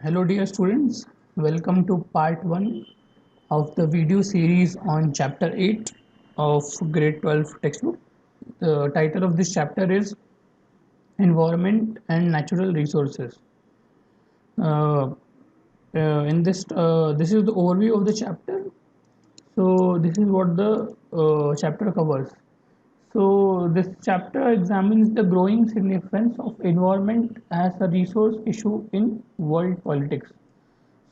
Hello dear students, welcome to part 1 of the video series on chapter 8 of grade 12 textbook. The title of this chapter is Environment and Natural Resources. Uh, this is the overview of the chapter. So this is what the chapter covers. So this chapter examines the growing significance of environment as a resource issue in world politics.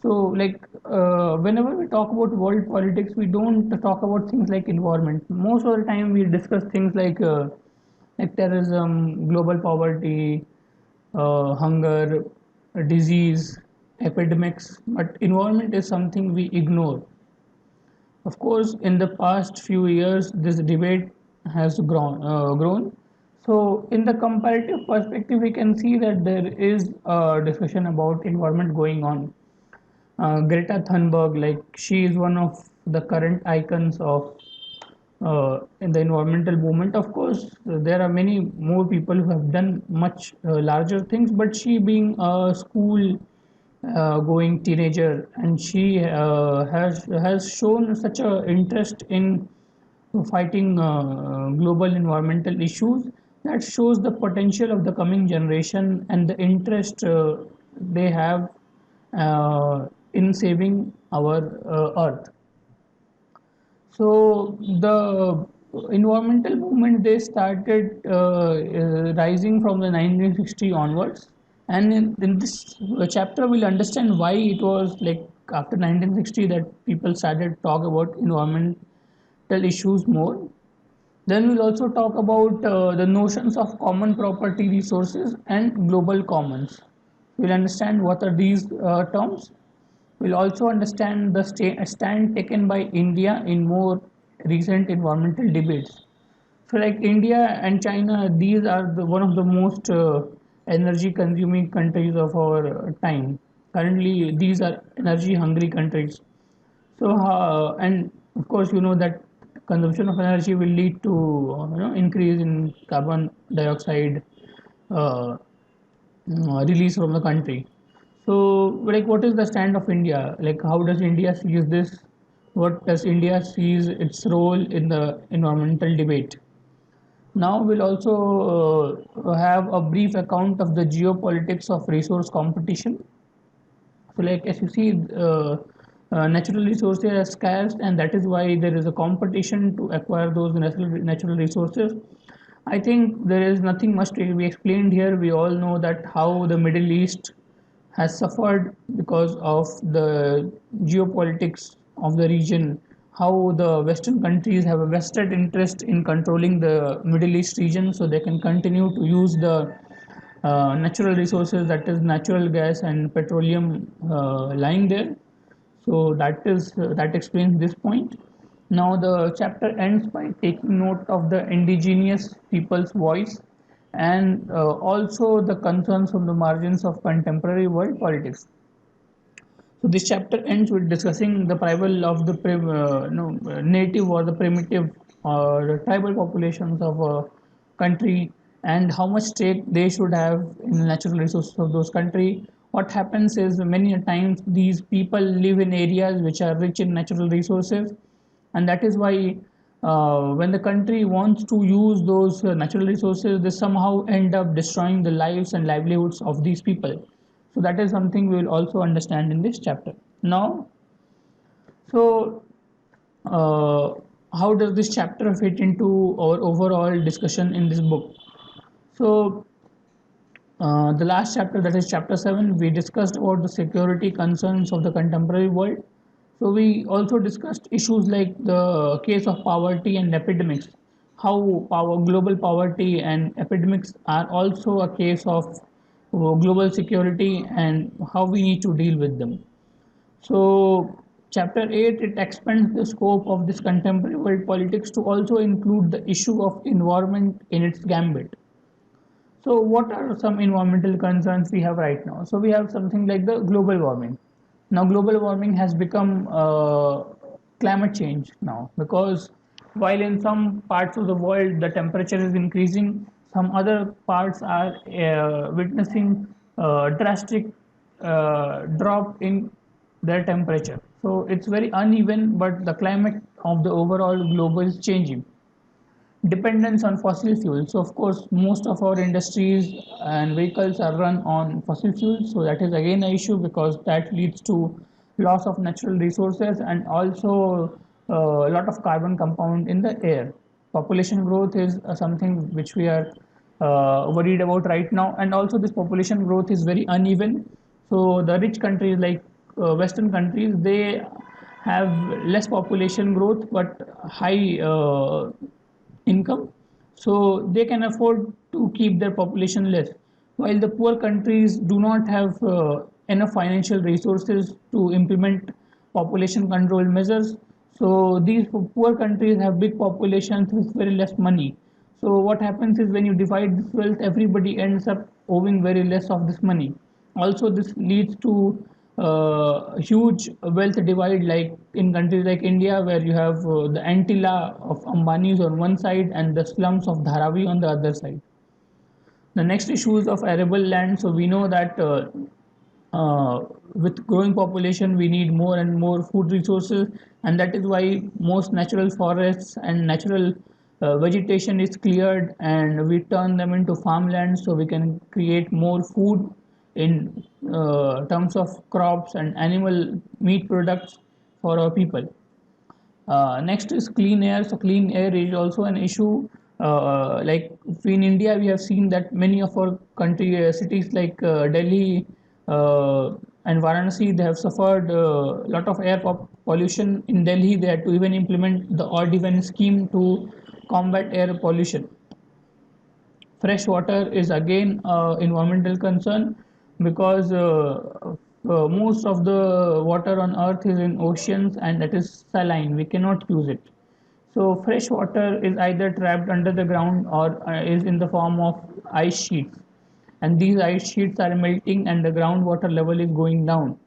So, whenever we talk about world politics, we don't talk about things like environment. Most of the time, we discuss things like terrorism, global poverty, hunger, disease, epidemics. But environment is something we ignore. Of course, in the past few years, this debate has grown. So, in the comparative perspective, we can see that there is a discussion about environment going on. Greta Thunberg, like she is one of the current icons of in the environmental movement. Of course, there are many more people who have done much larger things, but she being a school going teenager, and she has shown such a interest in fighting global environmental issues that shows the potential of the coming generation and the interest they have in saving our earth. So the environmental movement, they started rising from the 1960 onwards, and in this chapter we'll understand why it was like after 1960 that people started talk about environmental issues more. Then we'll also talk about the notions of common property resources and global commons. We'll understand what are these terms. We'll also understand the stand taken by India in more recent environmental debates. So, like India and China, these are one of the most energy consuming countries of our time. Currently, these are energy hungry countries. So, and of course, you know that consumption of energy will lead to increase in carbon dioxide uh, release from the country. So, like, what is the stand of India? Like, how does India sees this? What does India sees its role in the environmental debate? Now, we'll also have a brief account of the geopolitics of resource competition. So, like as you see, natural resources are scarce, and that is why there is a competition to acquire those natural resources. I think there is nothing much to be explained here. We all know that how the Middle East has suffered because of the geopolitics of the region, how the Western countries have a vested interest in controlling the Middle East region so they can continue to use the natural resources, that is natural gas and petroleum lying there. So that explains this point. Now the chapter ends by taking note of the indigenous people's voice and also the concerns on the margins of contemporary world politics. So this chapter ends with discussing the primal of the native or the primitive or the tribal populations of a country and how much stake they should have in the natural resources of those country. What happens is many times these people live in areas which are rich in natural resources, and that is why when the country wants to use those natural resources, they somehow end up destroying the lives and livelihoods of these people. So that is something we will also understand in this chapter. Now, so uh, how does this chapter fit into our overall discussion in this book? So the last chapter, that is chapter 7, we discussed about the security concerns of the contemporary world. So we also discussed issues like the case of poverty and epidemics, how global poverty and epidemics are also a case of global security and how we need to deal with them. So chapter 8, it expands the scope of this contemporary world politics to also include the issue of environment in its gambit. So, what are some environmental concerns we have right now? So, we have something like the global warming. Now, global warming has become climate change now because while in some parts of the world the temperature is increasing, some other parts are witnessing drastic drop in their temperature. So it's very uneven, but the climate of the overall globe is changing. Dependence on fossil fuels. So of course, most of our industries and vehicles are run on fossil fuels. So that is again an issue because that leads to loss of natural resources and also a lot of carbon compound in the air. Population growth is something which we are worried about right now, and also this population growth is very uneven. So the rich countries like Western countries, they have less population growth but high income, so they can afford to keep their population less, while the poor countries do not have enough financial resources to implement population control measures. So these poor countries have big populations with very less money. So what happens is when you divide this wealth, everybody ends up owing very less of this money. Also, this leads to huge wealth divide, like in countries like India, where you have the Antilla of Ambanis on one side and the slums of Dharavi on the other side. The next issue is of arable land. So we know that with growing population, we need more and more food resources, and that is why most natural forests and natural vegetation is cleared, and we turn them into farmland so we can create more food in terms of crops and animal meat products for our people. Next is clean air. So clean air is also an issue. Like in India, we have seen that many of our country cities like Delhi and Varanasi, they have suffered a lot of air pollution. In Delhi, they had to even implement the odd even scheme to combat air pollution. Fresh water is again environmental concern because most of the water on earth is in oceans and that is saline. We cannot use it. So fresh water is either trapped under the ground or is in the form of ice sheets. And these ice sheets are melting and the groundwater level is going down.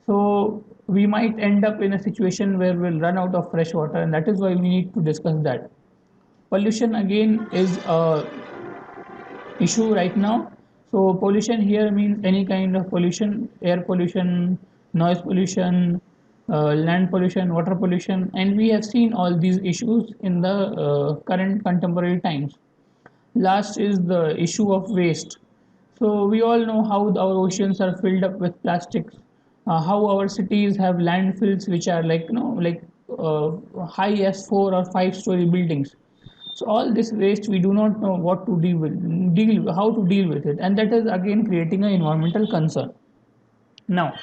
So we might end up in a situation where we'll run out of fresh water, and that is why we need to discuss that. Pollution again is a issue right now. So pollution here means any kind of pollution, air pollution, noise pollution, land pollution, water pollution, and we have seen all these issues in the current contemporary times. Last is the issue of waste. So we all know how our oceans are filled up with plastics, how our cities have landfills which are like high as 4 or 5 story buildings. So all this waste, we do not know what to how to deal with it, and that is again creating an environmental concern. Now,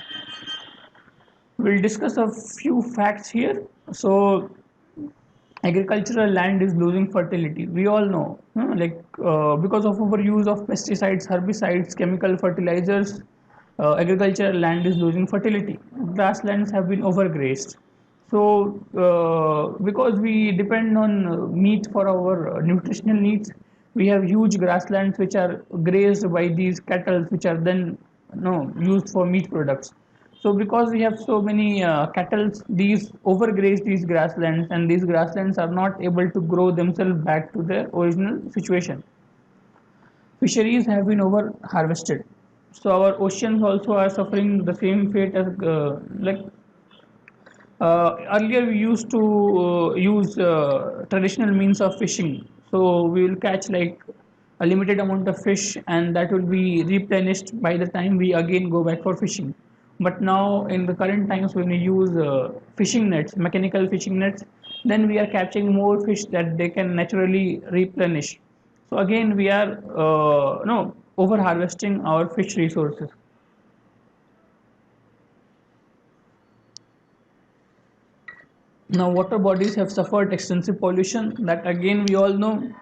we'll discuss a few facts here. So, agricultural land is losing fertility. We all know, because of our use of pesticides, herbicides, chemical fertilizers, agricultural land is losing fertility. Grasslands have been overgrazed. So, because we depend on meat for our nutritional needs, we have huge grasslands which are grazed by these cattle, which are then used for meat products. So, because we have so many cattle, these overgraze these grasslands, and these grasslands are not able to grow themselves back to their original situation. Fisheries have been over harvested. So, our oceans also are suffering the same fate as earlier we used to use traditional means of fishing. So we will catch like a limited amount of fish and that will be replenished by the time we again go back for fishing. But now in the current times when we use fishing nets, mechanical fishing nets, then we are catching more fish that they can naturally replenish. So again we are no over harvesting our fish resources. Now, water bodies have suffered extensive pollution. That again, we all know.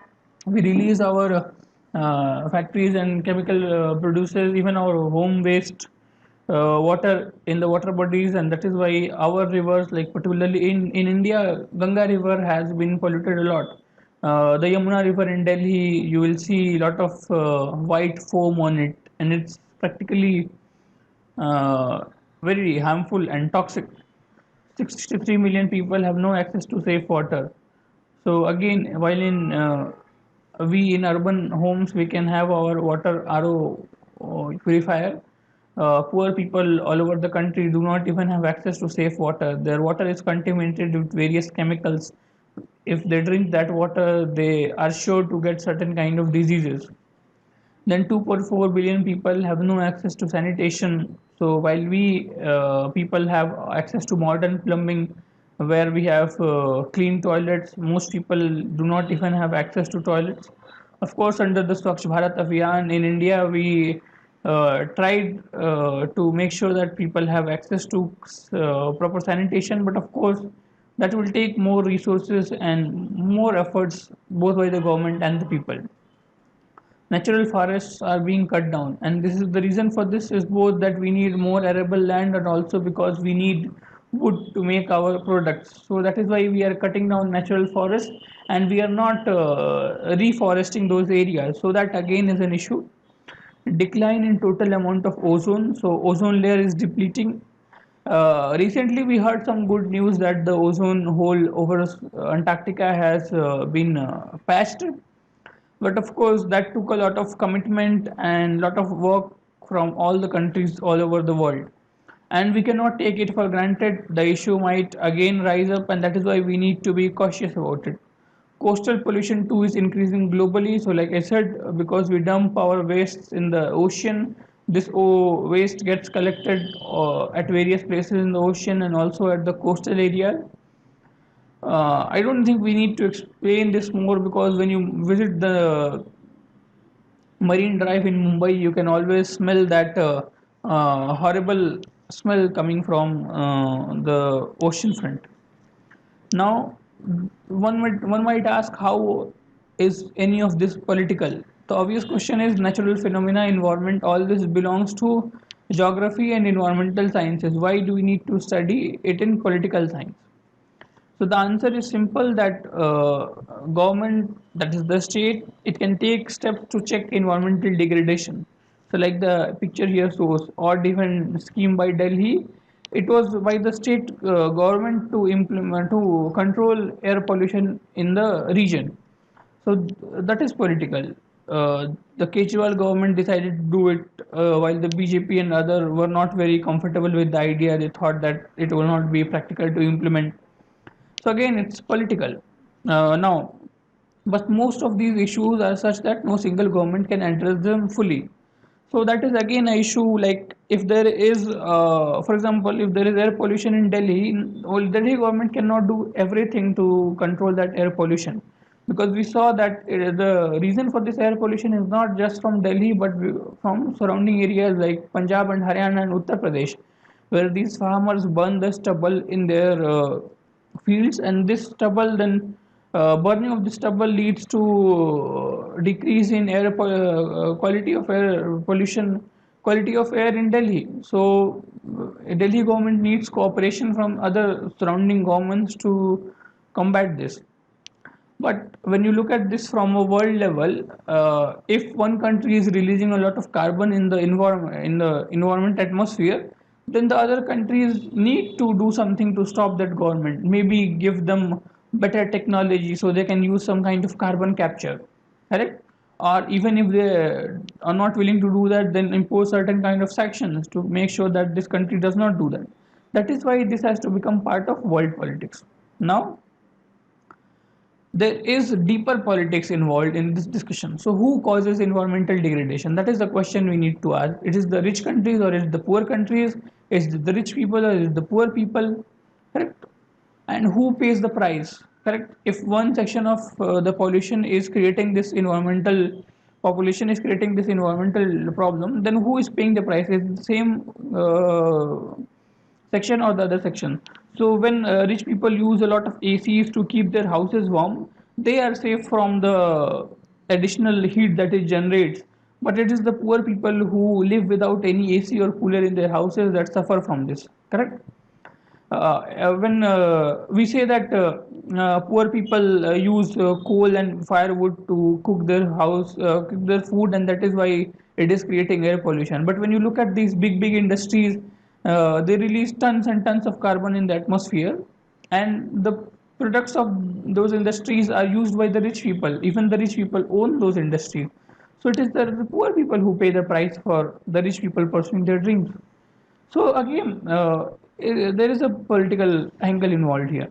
We release our factories and chemical producers, even our home waste water in the water bodies, and that is why our rivers, like particularly in India, Ganga River has been polluted a lot. The Yamuna River in Delhi, you will see a lot of white foam on it, and it's practically uh, very harmful and toxic. 63 million people have no access to safe water. So again, while in we in urban homes we can have our water RO purifier, poor people all over the country do not even have access to safe water. Their water is contaminated with various chemicals. If they drink that water, they are sure to get certain kind of diseases. Then 2.4 billion people have no access to sanitation. So while we people have access to modern plumbing, where we have clean toilets, most people do not even have access to toilets. Of course, under the Swachh Bharat Abhiyan in India, we tried to make sure that people have access to proper sanitation, but of course, that will take more resources and more efforts both by the government and the people. Natural forests are being cut down, and this is the reason for this is both that we need more arable land and also because we need wood to make our products. So that is why we are cutting down natural forests, and we are not reforesting those areas. So that again is an issue. Decline in total amount of ozone, so ozone layer is depleting. Recently we heard some good news that the ozone hole over Antarctica has been patched, but of course that took a lot of commitment and lot of work from all the countries all over the world, and we cannot take it for granted. The issue might again rise up, and that is why we need to be cautious about it. Coastal pollution too is increasing globally. So like I said, because we dump our wastes in the ocean, this waste gets collected at various places in the ocean and also at the coastal area. I don't think we need to explain this more, because when you visit the Marine Drive in Mumbai, you can always smell that horrible smell coming from the ocean front. Now, one might ask, how is any of this political? The obvious question is natural phenomena, environment, all this belongs to geography and environmental sciences. Why do we need to study it in political science? So the answer is simple, that government, that is the state, it can take steps to check environmental degradation. So like the picture here shows, odd even scheme by Delhi, it was by the state government to implement, to control air pollution in the region. So that is political. The Kejriwal government decided to do it, while the BJP and other were not very comfortable with the idea. They thought that it will not be practical to implement. So again, it's political. Now, but most of these issues are such that no single government can address them fully. So that is again an issue. Like if there is, for example, if there is air pollution in Delhi, well, Delhi government cannot do everything to control that air pollution, because we saw that the reason for this air pollution is not just from Delhi, but from surrounding areas like Punjab and Haryana and Uttar Pradesh, where these farmers burn the stubble in their fields, and this stubble then burning of the stubble leads to decrease in quality of air pollution, quality of air in Delhi. So Delhi government needs cooperation from other surrounding governments to combat this. But when you look at this from a world level, if one country is releasing a lot of carbon in the environment atmosphere, then the other countries need to do something to stop that government. Maybe give them better technology so they can use some kind of carbon capture, correct? Or even if they are not willing to do that, then impose certain kind of sanctions to make sure that this country does not do that. That is why this has to become part of world politics. Now, there is deeper politics involved in this discussion. So who causes environmental degradation? That is the question we need to ask. It is the rich countries or is it the poor countries? Is it the rich people or is it the poor people? Correct? And who pays the price? Correct? If one section of the pollution is creating this environmental population is creating this environmental problem, then who is paying the price? Is it the same section or the other section? So when rich people use a lot of ACs to keep their houses warm, they are safe from the additional heat that it generates. But it is the poor people who live without any AC or cooler in their houses that suffer from this. Correct? When we say that poor people use coal and firewood to cook their house, cook their food, and that is why it is creating air pollution. But when you look at these big industries, they release tons and tons of carbon in the atmosphere, and the products of those industries are used by the rich people. Even the rich people own those industries. So it is the poor people who pay the price for the rich people pursuing their dreams. So again, there is a political angle involved here.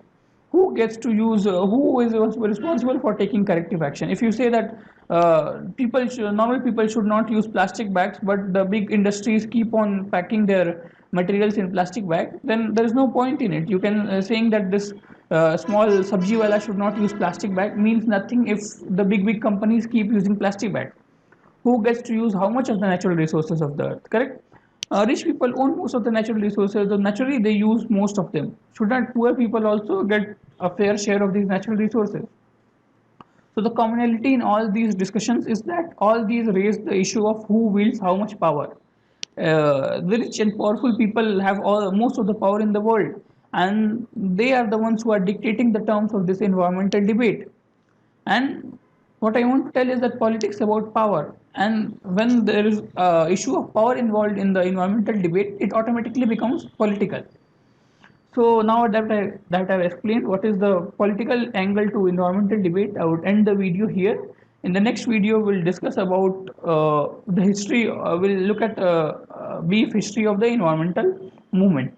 Who gets to use? Who is responsible for taking corrective action? If you say that normal people should not use plastic bags, but the big industries keep on packing their materials in plastic bag, then there is no point in it. You can saying that this small sabji wala should not use plastic bag means nothing if the big companies keep using plastic bag. Who gets to use how much of the natural resources of the earth, correct? Rich people own most of the natural resources, so naturally they use most of them. Should not poor people also get a fair share of these natural resources? So the commonality in all these discussions is that all these raise the issue of who wields how much power. The rich and powerful people have most of the power in the world, and they are the ones who are dictating the terms of this environmental debate. And what I want to tell is that politics about power, and when there is issue of power involved in the environmental debate, it automatically becomes political. So now that I've explained what is the political angle to environmental debate, I would end the video here. In the next video, we'll discuss about the history. We'll look at brief history of the environmental movement.